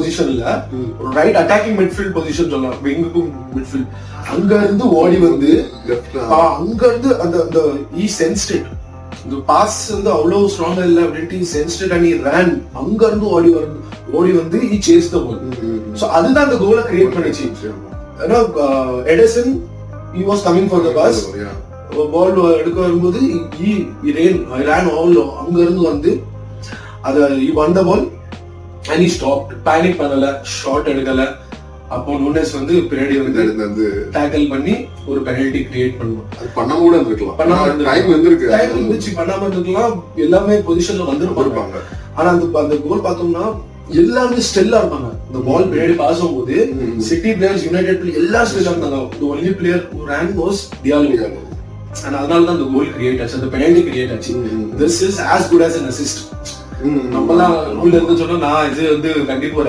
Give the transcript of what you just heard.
பொசிஷன்ல right attacking midfield position சொல்லலாம், விங்குக்கும் midfield. அங்க இருந்து ஓடி வந்து அங்க இருந்து அந்த ஈ சென்ஸ்டட் இந்த பாஸ் வந்து அவ்வளவு ஸ்ட்ராங்கா இல்ல அப்படின்ட்டு சென்ஸ்டட் அண்ட் ரன் அங்க இருந்து ஓடி வந்து ஈ சேஸ் த பால். சோ அதுதான் அந்த கோலை கிரியேட் பண்ணிச்சு. ஏன்னா Ederson he was coming for the pass, பால் எடுக்க வரும்போது he ran all அங்க இருந்து வந்து அத he won the ball and he stopped, panic பண்ணல, ஷாட் எடுக்கல. அப்போ நூனஸ் வந்து பின்னாடி வந்து டேக்கிள் பண்ணி ஒரு பெனல்டி கிரியேட் பண்ணுவோம். அது பண்ணாம கூட இருந்திருக்கலாம், டைம் இருந்துச்சு, பண்ணாம இருந்திருக்கலாம், எல்லாமே பொசிஷன்ல வந்துருப்பாங்க. ஆனா அந்த கோல் பார்த்தோம்னா எல்லாருமே ஸ்டெல்லா இருப்பாங்க. இந்த பால் பின்னாடி பாஸ் ஆகும்போது சிட்டி பிளேயர்ஸ், யுனைடெட் பிளேயர் எல்லாம் ஸ்டெல்லா இருந்தாங்க. the only player who ran was Diallo. and அதனால தான் அந்த கோல் கிரியேட் ஆச்சு, அந்த பெனல்டி கிரியேட் ஆச்சு. this is as good as an assist. நம்மலாம் ரூல்ல இருந்து சொன்னா நான் இது வந்து கண்டிப்பா